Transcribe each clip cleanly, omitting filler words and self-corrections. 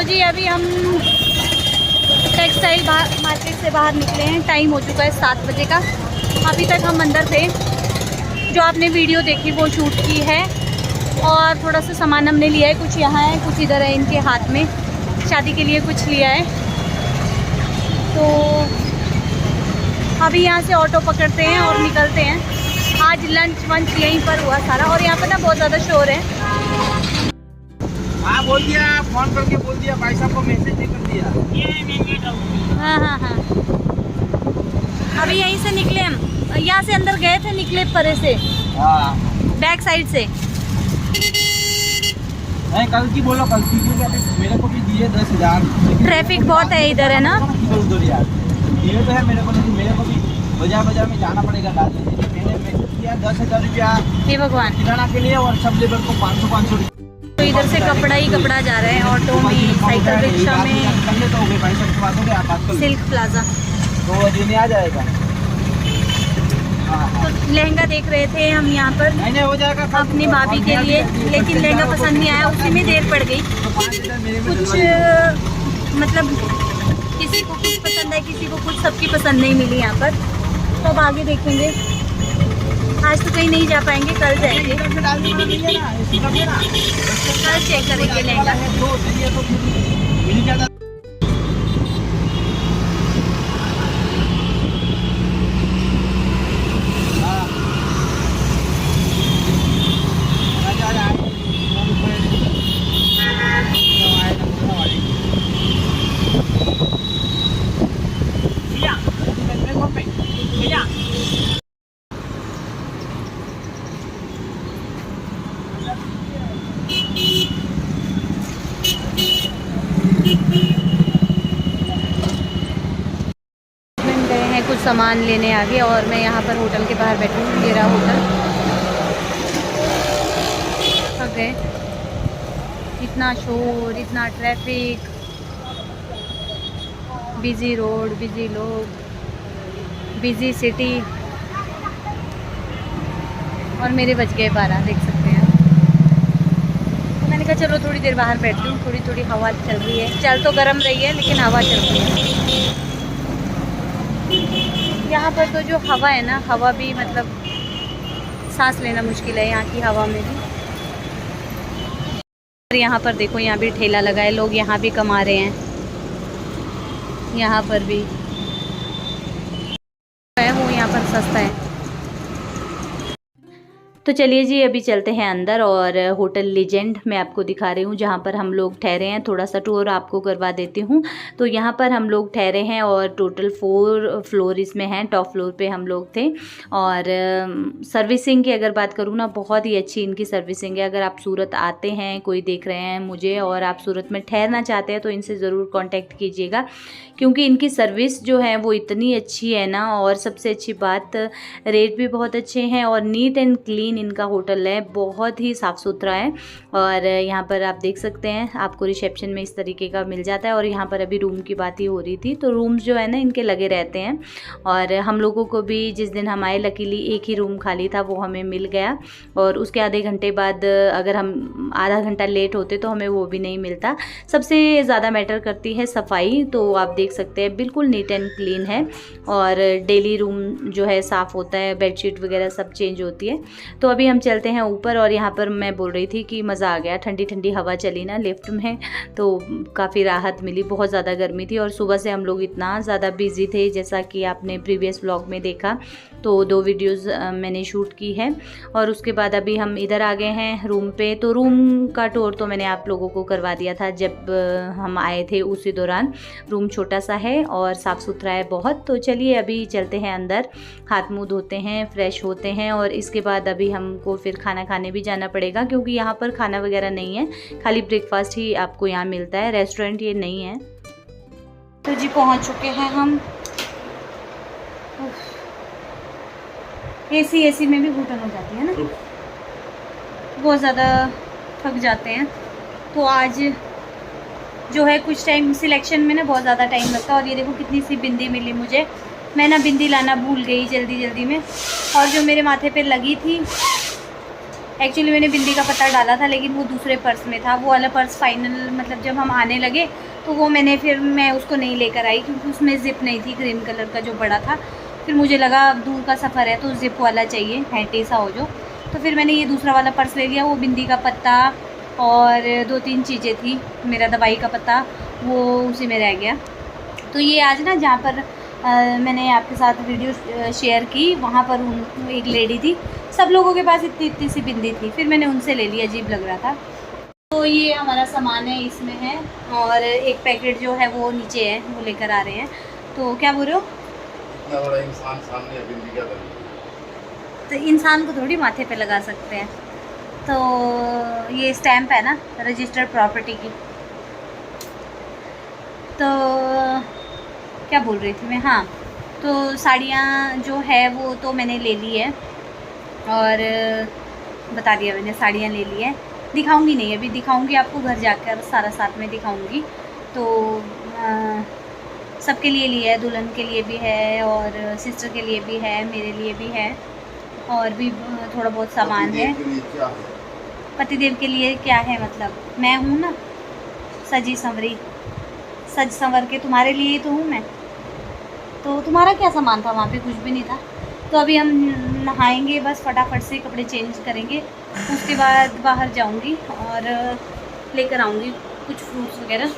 जी अभी हम textile market से बाहर निकले हैं। टाइम हो चुका है 7 बजे का। अभी तक हम अंदर थे। जो आपने वीडियो देखी वो शूट की है और थोड़ा सा सामान हमने लिया है। कुछ यहाँ है, कुछ इधर है इनके हाथ में। शादी के लिए कुछ लिया है। तो अभी यहाँ से ऑटो पकड़ते हैं और निकलते हैं। आज लंच वंच यहीं पर हुआ सारा। और यहाँ पर ना बहुत ज़्यादा शोर है। हाँ बोल दिया, फोन करके बोल दिया, भाई साहब को मैसेज नहीं कर दिया। हाँ हाँ हाँ। अभी यहीं से निकले हम। यहाँ से अंदर गए थे, निकले परे से। हाँ बैक साइड से। नहीं कल की बोलो, कल की मेरे को भी दिए 10,000। ट्रैफिक बहुत है इधर, है ना? उधर यार ये तो है मेरे को, लेकिन मेरे को भी बाजार में जाना पड़ेगा डालने के लिए। मैंने मैसेज किया 10,000 रुपया हे भगवान किराना के लिए और सब लेबर को 500 रुपये। तो इधर से कपड़ा ही कपड़ा जा रहा है। ऑटो में, साइकिल रिक्शा में। कर ले तो हो गए भाई साहब के पास हो गया। आप बात कर सिल्क प्लाजा। 2 बजे में आ जाएगा। तो लहंगा देख रहे थे हम यहाँ पर नहीं हो जाएगा अपनी भाभी के लिए, लेकिन लहंगा पसंद नहीं आया। उसी में देर पड़ गई। कुछ मतलब किसी को कुछ पसंद है, किसी को कुछ, सबकी पसंद नहीं मिली यहाँ पर। तो अब आगे देखेंगे। आज तो कहीं नहीं जा पाएंगे, कल जाएंगे। कल चेक करेंगे लहंगा। कुछ सामान लेने आ गए और मैं यहाँ पर होटल के बाहर बैठी हूँ। ये रहा होटल। ओके, इतना शोर, इतना ट्रैफिक, बिजी रोड, बिजी लोग, बिजी सिटी। और मेरे बज गए 12, देख सकते हैं। तो मैंने कहा चलो थोड़ी देर बाहर बैठती हूँ। थोड़ी थोड़ी हवा चल रही है। चल तो गर्म रही है लेकिन हवा चल रही है। यहाँ पर तो जो हवा है ना, हवा भी मतलब सांस लेना मुश्किल है यहाँ की हवा में भी। और यहाँ पर देखो, यहाँ भी ठेला लगा है। लोग यहाँ भी कमा रहे हैं। यहाँ पर भी है वो, यहाँ पर सस्ता है। तो चलिए जी अभी चलते हैं अंदर और होटल लीजेंड मैं आपको दिखा रही हूँ जहाँ पर हम लोग ठहरे हैं। थोड़ा सा टूर आपको करवा देती हूँ। तो यहाँ पर हम लोग ठहरे हैं और टोटल 4 फ्लोर इसमें हैं। टॉप फ्लोर पे हम लोग थे। और सर्विसिंग की अगर बात करूँ ना, बहुत ही अच्छी इनकी सर्विसिंग है। अगर आप सूरत आते हैं, कोई देख रहे हैं मुझे, और आप सूरत में ठहरना चाहते हैं तो इनसे ज़रूर कॉन्टैक्ट कीजिएगा, क्योंकि इनकी सर्विस जो है वो इतनी अच्छी है ना। और सबसे अच्छी बात, रेट भी बहुत अच्छे हैं और नीट एंड क्लीन इनका होटल है। बहुत ही साफ़ सुथरा है। और यहाँ पर आप देख सकते हैं, आपको रिसेप्शन में इस तरीके का मिल जाता है। और यहाँ पर अभी रूम की बात ही हो रही थी, तो रूम्स जो है ना इनके लगे रहते हैं। और हम लोगों को भी जिस दिन हम आए, लकीली एक ही रूम खाली था, वो हमें मिल गया। और उसके आधे घंटे बाद अगर हम आधा घंटा लेट होते तो हमें वो भी नहीं मिलता। सबसे ज़्यादा मैटर करती है सफाई। तो आप देख सकते हैं बिल्कुल नीट एंड क्लीन है। और डेली रूम जो है साफ़ होता है, बेडशीट वगैरह सब चेंज होती है। तो अभी हम चलते हैं ऊपर। और यहाँ पर मैं बोल रही थी कि मज़ा आ गया, ठंडी ठंडी हवा चली ना लिफ्ट में, तो काफ़ी राहत मिली। बहुत ज़्यादा गर्मी थी और सुबह से हम लोग इतना ज़्यादा बिजी थे, जैसा कि आपने प्रीवियस व्लॉग में देखा। तो 2 वीडियोज़ मैंने शूट की है। और उसके बाद अभी हम इधर आ गए हैं रूम पे। तो रूम का टूर तो मैंने आप लोगों को करवा दिया था जब हम आए थे, उसी दौरान। रूम छोटा सा है और साफ़ सुथरा है बहुत। तो चलिए अभी चलते हैं अंदर, हाथ मुँह धोते हैं, फ्रेश होते हैं। और इसके बाद अभी हमको फिर खाना खाने भी जाना पड़ेगा, क्योंकि यहाँ पर खाना वगैरह नहीं है, खाली ब्रेकफास्ट ही आपको यहाँ मिलता है। रेस्टोरेंट ये नहीं है। तो जी पहुँच चुके हैं हम। एसी में भी घुटन हो जाती है ना, बहुत ज़्यादा थक जाते हैं। तो आज जो है कुछ टाइम सिलेक्शन में ना बहुत ज़्यादा टाइम लगता है। और ये देखो कितनी सी बिंदी मिली मुझे। मैं ना बिंदी लाना भूल गई जल्दी में। और जो मेरे माथे पे लगी थी एक्चुअली मैंने बिंदी का पत्ता डाला था लेकिन वो दूसरे पर्स में था। वो वाला पर्स फाइनल मतलब जब हम आने लगे तो वो मैं उसको नहीं लेकर आई क्योंकि उसमें ज़िप नहीं थी, ग्रीन कलर का जो बड़ा था। फिर मुझे लगा दूर का सफ़र है तो ज़िप वाला चाहिए, हैंडी सा हो जो। तो फिर मैंने ये दूसरा वाला पर्स ले लिया। वो बिंदी का पत्ता और 2-3 चीज़ें थी, मेरा दवाई का पत्ता वो उसी में रह गया। तो ये आज ना जहाँ पर मैंने आपके साथ वीडियो शेयर की, वहाँ पर एक लेडी थी, सब लोगों के पास इतनी इतनी सी बिंदी थी। फिर मैंने उनसे ले ली, अजीब लग रहा था। तो ये हमारा सामान है, इसमें है, और एक पैकेट जो है वो नीचे है, वो लेकर आ रहे हैं। तो क्या बोल रहे हो? इतना बड़ा इंसान सामने बिंदी क्या करें? तो इंसान को थोड़ी माथे पे लगा सकते हैं। तो ये स्टैम्प है ना रजिस्टर्ड प्रॉपर्टी की। तो क्या बोल रही थी मैं? हाँ, तो साड़ियाँ जो है वो तो मैंने ले ली है, और बता दिया मैंने, साड़ियाँ ले ली है। दिखाऊंगी नहीं अभी, दिखाऊंगी आपको घर जाकर, सारा साथ में दिखाऊंगी। तो सबके लिए लिया है, दुल्हन के लिए भी है और सिस्टर के लिए भी है, मेरे लिए भी है, और भी थोड़ा बहुत सामान है। पतिदेव के लिए क्या है मतलब? मैं हूँ ना सजी संवरी, सज संवर के तुम्हारे लिए ही तो हूँ मैं। तो तुम्हारा क्या सामान था वहाँ पे? कुछ भी नहीं था। तो अभी हम नहाएंगे बस, फटाफट से कपड़े चेंज करेंगे, उसके बाद बाहर जाऊंगी और लेकर आऊँगी कुछ फ्रूट्स वगैरह।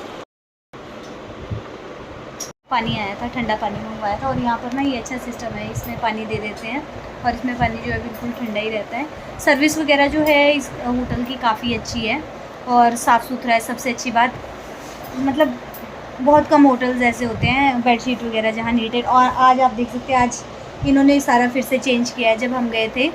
पानी आया था, ठंडा पानी मंगवाया था, और यहाँ पर ना ये अच्छा सिस्टम है, इसमें पानी दे देते हैं और इसमें पानी जो है बिल्कुल ठंडा ही रहता है। सर्विस वगैरह जो है इस होटल की काफ़ी अच्छी है और साफ़ सुथरा है। सबसे अच्छी बात, मतलब बहुत कम होटल्स ऐसे होते हैं बेडशीट वगैरह जहाँ नीटेड। और आज आप देख सकते हैं, आज इन्होंने सारा फिर से चेंज किया है। जब हम गए थे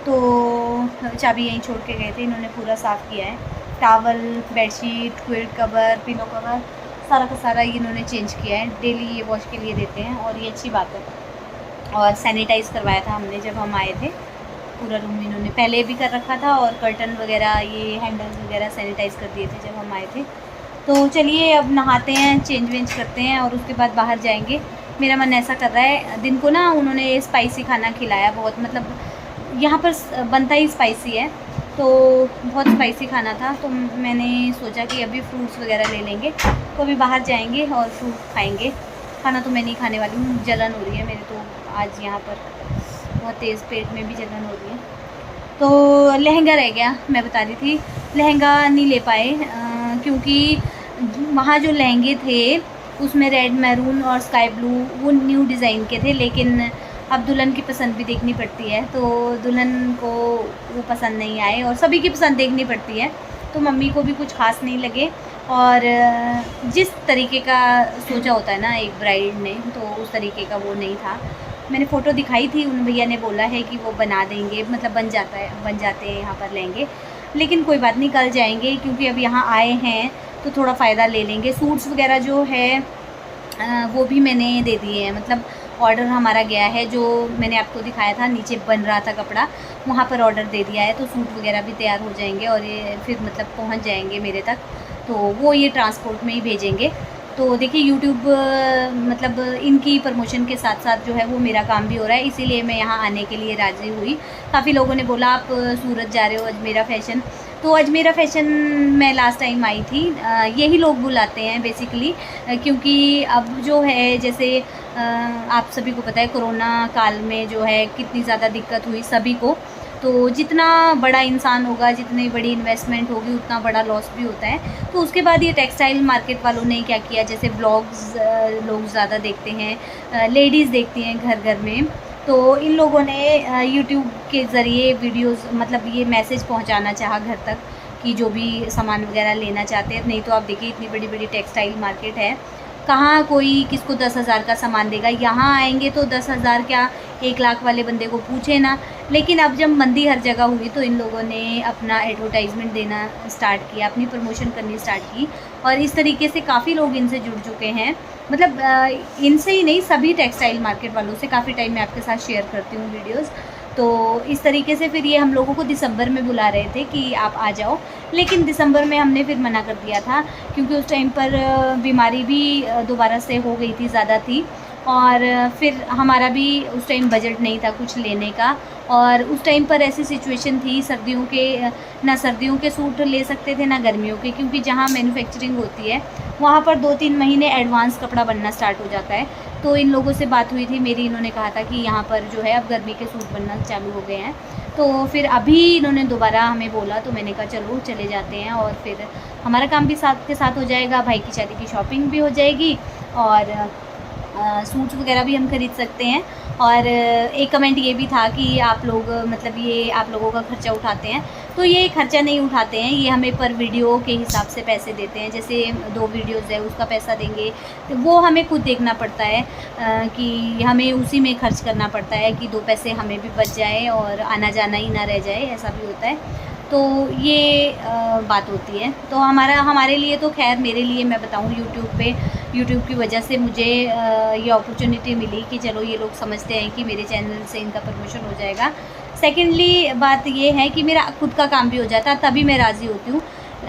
तो चाबी यहीं छोड़ के गए थे, इन्होंने पूरा साफ़ किया है। Towel, bedsheet, quilt cover, pillow cover, सारा का सारा इन्होंने चेंज किया है। डेली ये वॉश के लिए देते हैं और ये अच्छी बात है। और सैनिटाइज़ करवाया था हमने जब हम आए थे, पूरा रूम इन्होंने पहले भी कर रखा था, और कर्टन वगैरह, ये हैंडल्स वगैरह सैनिटाइज़ कर दिए थे जब हम आए थे। तो चलिए अब नहाते हैं, चेंज वेंज करते हैं और उसके बाद बाहर जाएंगे। मेरा मन ऐसा कर रहा है, दिन को ना उन्होंने स्पाइसी खाना खिलाया बहुत, मतलब यहाँ पर बनता ही स्पाइसी है, तो बहुत स्पाइसी खाना था। तो मैंने सोचा कि अभी फ्रूट्स वगैरह ले लेंगे, तो अभी बाहर जाएंगे और फ्रूट खाएंगे। खाना तो मैं नहीं खाने वाली हूँ, जलन हो रही है मेरे तो आज यहाँ पर, बहुत तेज़ पेट में भी जलन हो रही है। तो लहंगा रह गया, मैं बता रही थी, लहंगा नहीं ले पाए क्योंकि वहाँ जो लहंगे थे उसमें रेड, मैरून और स्काई ब्लू वो न्यू डिज़ाइन के थे, लेकिन अब दुल्हन की पसंद भी देखनी पड़ती है, तो दुल्हन को वो पसंद नहीं आए और सभी की पसंद देखनी पड़ती है। तो मम्मी को भी कुछ खास नहीं लगे, और जिस तरीके का सोचा होता है ना एक ब्राइड ने, तो उस तरीके का वो नहीं था। मैंने फ़ोटो दिखाई थी, उन भैया ने बोला है कि वो बना देंगे, मतलब बन जाते हैं यहाँ पर लहंगे, लेकिन कोई बात नहीं, कल जाएंगे क्योंकि अब यहाँ आए हैं तो थोड़ा फ़ायदा ले लेंगे। सूट्स वगैरह जो है वो भी मैंने दे दिए हैं, मतलब ऑर्डर हमारा गया है, जो मैंने आपको दिखाया था नीचे बन रहा था कपड़ा, वहाँ पर ऑर्डर दे दिया है। तो सूट वगैरह भी तैयार हो जाएंगे और ये फिर मतलब पहुँच जाएंगे मेरे तक, तो वो ये ट्रांसपोर्ट में ही भेजेंगे। तो देखिए यूट्यूब मतलब इनकी प्रमोशन के साथ साथ जो है वो मेरा काम भी हो रहा है, इसीलिए मैं यहाँ आने के लिए राज़ी हुई। काफ़ी लोगों ने बोला आप सूरत जा रहे हो, अजमेरा फ़ैशन। तो अजमेरा फ़ैशन मैं लास्ट टाइम आई थी, यही लोग बुलाते हैं बेसिकली, क्योंकि अब जो है जैसे आप सभी को पता है कोरोना काल में जो है कितनी ज़्यादा दिक्कत हुई सभी को। तो जितना बड़ा इंसान होगा, जितनी बड़ी इन्वेस्टमेंट होगी, उतना बड़ा लॉस भी होता है। तो उसके बाद ये टेक्सटाइल मार्केट वालों ने क्या किया, जैसे व्लॉग्स लोग ज़्यादा देखते हैं, लेडीज़ देखती हैं घर घर में, तो इन लोगों ने यूट्यूब के ज़रिए वीडियोस, मतलब ये मैसेज पहुंचाना चाहा घर तक कि जो भी सामान वगैरह लेना चाहते हैं। नहीं तो आप देखिए इतनी बड़ी बड़ी टेक्सटाइल मार्केट है, कहाँ कोई किसको 10,000 का सामान देगा। यहाँ आएंगे तो 10,000 क्या 1 लाख वाले बंदे को पूछे ना। लेकिन अब जब मंदी हर जगह हुई तो इन लोगों ने अपना एडवर्टाइजमेंट देना स्टार्ट किया, अपनी प्रमोशन करनी स्टार्ट की, और इस तरीके से काफ़ी लोग इनसे जुड़ चुके हैं। मतलब इनसे ही नहीं, सभी टेक्सटाइल मार्केट वालों से काफ़ी टाइम मैं आपके साथ शेयर करती हूँ वीडियोज़। तो इस तरीके से फिर ये हम लोगों को दिसंबर में बुला रहे थे कि आप आ जाओ, लेकिन दिसंबर में हमने फिर मना कर दिया था क्योंकि उस टाइम पर बीमारी भी दोबारा से हो गई थी, ज़्यादा थी। और फिर हमारा भी उस टाइम बजट नहीं था कुछ लेने का, और उस टाइम पर ऐसी सिचुएशन थी सर्दियों के, ना सर्दियों के सूट ले सकते थे ना गर्मियों के, क्योंकि जहाँ मैन्युफैक्चरिंग होती है वहाँ पर 2-3 महीने एडवांस कपड़ा बनना स्टार्ट हो जाता है। तो इन लोगों से बात हुई थी मेरी, इन्होंने कहा था कि यहाँ पर जो है अब गर्मी के सूट बनना चालू हो गए हैं। तो फिर अभी इन्होंने दोबारा हमें बोला, तो मैंने कहा चलो चले जाते हैं, और फिर हमारा काम भी साथ के साथ हो जाएगा, भाई की शादी की शॉपिंग भी हो जाएगी, और सूट्स वगैरह भी हम खरीद सकते हैं। और एक कमेंट ये भी था कि आप लोग मतलब ये आप लोगों का खर्चा उठाते हैं, तो ये खर्चा नहीं उठाते हैं, ये हमें पर वीडियो के हिसाब से पैसे देते हैं। जैसे 2 वीडियोज़ है उसका पैसा देंगे, तो वो हमें खुद देखना पड़ता है कि हमें उसी में खर्च करना पड़ता है कि 2 पैसे हमें भी बच जाए और आना जाना ही ना रह जाए, ऐसा भी होता है। तो ये बात होती है। तो हमारे लिए तो खैर, मेरे लिए मैं बताऊँ, यूट्यूब की वजह से मुझे ये अपॉर्चुनिटी मिली कि चलो ये लोग समझते हैं कि मेरे चैनल से इनका प्रमोशन हो जाएगा। सेकेंडली बात ये है कि मेरा खुद का काम भी हो जाता, तभी मैं राज़ी होती हूँ।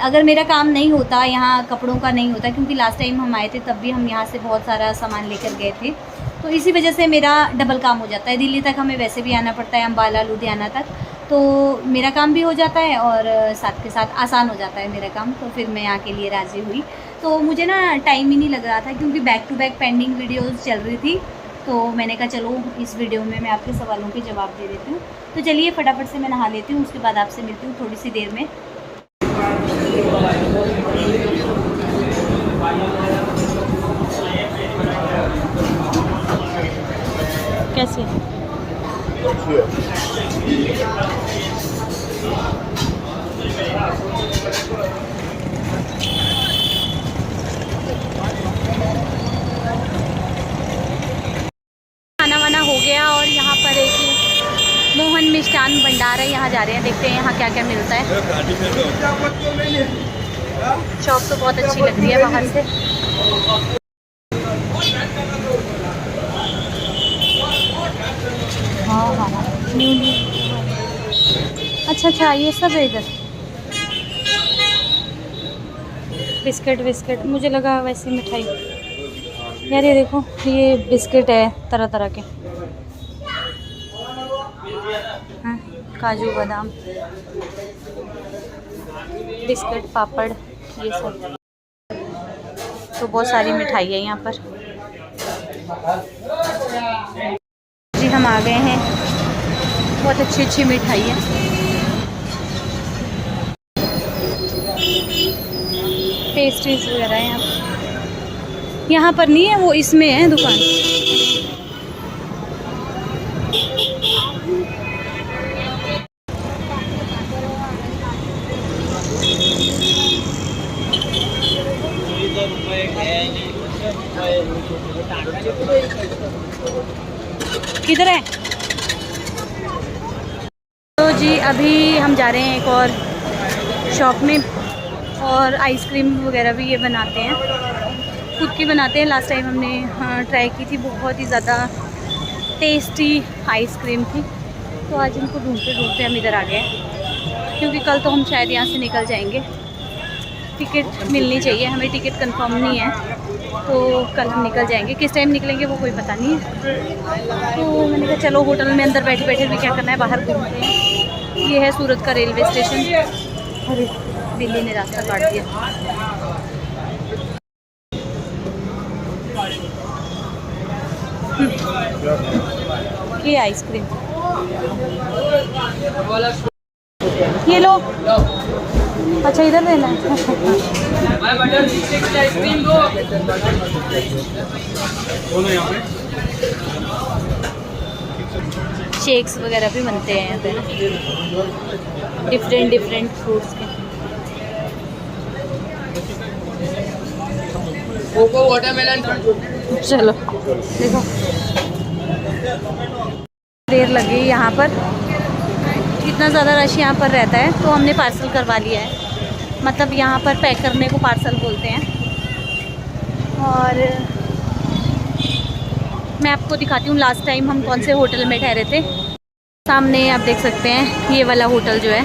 अगर मेरा काम नहीं होता, यहाँ कपड़ों का नहीं होता, क्योंकि लास्ट टाइम हम आए थे तब भी हम यहाँ से बहुत सारा सामान लेकर गए थे, तो इसी वजह से मेरा डबल काम हो जाता है। दिल्ली तक हमें वैसे भी आना पड़ता है, अम्बाला लुधियाना तक, तो मेरा काम भी हो जाता है और साथ के साथ आसान हो जाता है मेरा काम। तो फिर मैं यहाँ के लिए राज़ी हुई। तो मुझे ना टाइम ही नहीं लग रहा था, क्योंकि back to back pending videos चल रही थी, तो मैंने कहा चलो इस वीडियो में मैं आपके सवालों के जवाब दे देती हूँ। तो चलिए फटाफट से मैं नहा लेती हूँ, उसके बाद आपसे मिलती हूँ थोड़ी सी देर में। कैसे खाना वाना हो गया, और यहाँ पर एक मोहन मिष्ठान भंडार है, यहाँ जा रहे हैं, देखते हैं यहाँ क्या क्या मिलता है। शॉप तो बहुत अच्छी लग रही है बाहर से। हाँ हाँ हाँ, न्यू अच्छा ये सब है इधर। बिस्किट मुझे लगा वैसे मिठाई। यार ये देखो, ये बिस्किट है तरह तरह के, हाँ, काजू बादाम बिस्किट पापड़ ये सब। तो बहुत सारी मिठाई है यहाँ पर। जी हम आ गए हैं, बहुत अच्छी मिठाई है। पेस्ट्रीज वगैरह है यहाँ पर नहीं है, वो इसमें है दुकान। किधर है? तो जी अभी हम जा रहे हैं एक और शॉप में, और आइसक्रीम वगैरह भी ये बनाते हैं, खुद की बनाते हैं। लास्ट टाइम हमने ट्राई की थी, बहुत ही ज़्यादा टेस्टी आइसक्रीम थी। तो आज इनको ढूंढते ढूंढते हम इधर आ गए, क्योंकि कल तो हम शायद यहाँ से निकल जाएंगे। टिकट मिलनी चाहिए हमें, टिकट कंफर्म नहीं है, तो कल हम निकल जाएंगे। किस टाइम निकलेंगे वो कोई पता नहीं है। तो मैंने कहा चलो होटल में अंदर बैठे बैठे भी क्या करना है, बाहर घूमते हैं। ये है सूरत का रेलवे स्टेशन। अरे दिल्ली ने रास्ता काट दिया। ये आइसक्रीम, ये लो। अच्छा इधर लेना है। शेक्स वगैरह भी बनते हैं यहाँ पे ना, डिफरेंट फ्रूट्स के। Coco watermelon. चलो देखो, देर लगी यहाँ पर, इतना ज़्यादा रश यहाँ पर रहता है, तो हमने पार्सल करवा लिया है। मतलब यहाँ पर पैक करने को पार्सल बोलते हैं। और मैं आपको दिखाती हूँ लास्ट टाइम हम कौन से होटल में ठहरे थे। सामने आप देख सकते हैं ये वाला होटल जो है,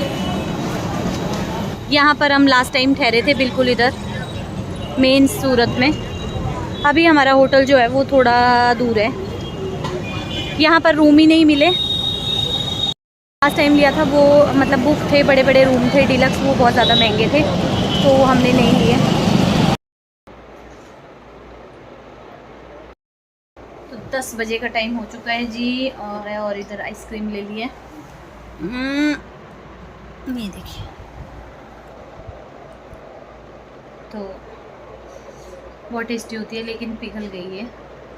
यहाँ पर हम लास्ट टाइम ठहरे थे, बिल्कुल इधर मेन सूरत में। अभी हमारा होटल जो है वो थोड़ा दूर है, यहाँ पर रूम ही नहीं मिले। लास्ट टाइम लिया था वो मतलब बुक थे, बड़े बड़े रूम थे डिलक्स, वो बहुत ज़्यादा महंगे थे तो हमने नहीं लिए। तो 10 बजे का टाइम हो चुका है जी, और इधर आइसक्रीम ले लिए। ये देखिए, तो बहुत टेस्टी होती है लेकिन पिघल गई है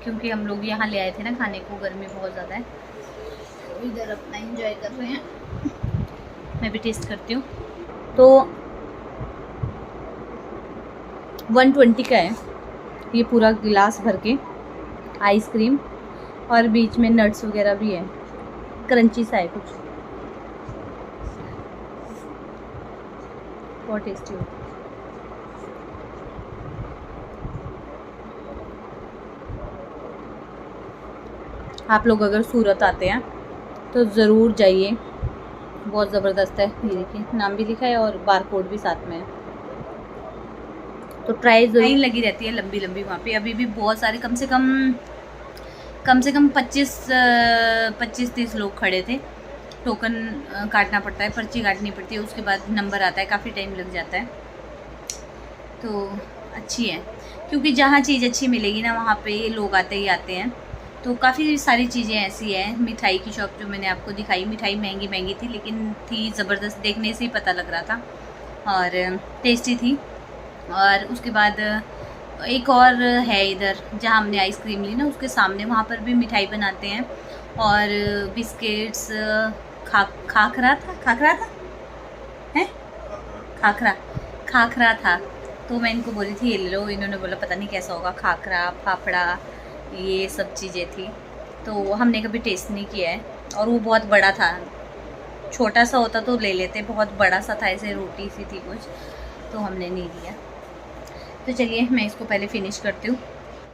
क्योंकि हम लोग यहाँ ले आए थे ना खाने को, गर्मी बहुत ज़्यादा है। तो इधर अपना एंजॉय कर रहे हैं, मैं भी टेस्ट करती हूँ। तो 120 का है ये पूरा गिलास भर के आइसक्रीम, और बीच में नट्स वगैरह भी है, क्रंची सा है कुछ, बहुत टेस्टी हो। आप लोग अगर सूरत आते हैं तो ज़रूर जाइए, बहुत ज़बरदस्त है। ये देखिए नाम भी लिखा है और बार कोड भी साथ में है, तो ट्राई ज़रूर। लाइन लगी रहती है लंबी लंबी वहाँ पे, अभी भी बहुत सारे, कम से कम 25-30 लोग खड़े थे। टोकन काटना पड़ता है, पर्ची काटनी पड़ती है, उसके बाद नंबर आता है, काफ़ी टाइम लग जाता है। तो अच्छी है क्योंकि जहाँ चीज़ अच्छी मिलेगी ना वहाँ पे लोग आते ही आते हैं। तो काफ़ी सारी चीज़ें ऐसी हैं। मिठाई की शॉप जो मैंने आपको दिखाई, मिठाई महंगी थी लेकिन थी ज़बरदस्त, देखने से ही पता लग रहा था और टेस्टी थी। और उसके बाद एक और है इधर जहाँ हमने आइसक्रीम ली ना, उसके सामने वहाँ पर भी मिठाई बनाते हैं और बिस्किट्स, खाखरा था। तो मैं इनको बोली थी ये ले लो, इन्होंने बोला पता नहीं कैसा होगा, खाखरा फाफड़ा ये सब चीज़ें थी। तो हमने कभी टेस्ट नहीं किया है, और वो बहुत बड़ा था, छोटा सा होता तो ले लेते, बहुत बड़ा सा था, ऐसे रोटी सी थी कुछ, तो हमने नहीं लिया। तो चलिए मैं इसको पहले फिनिश करती हूँ।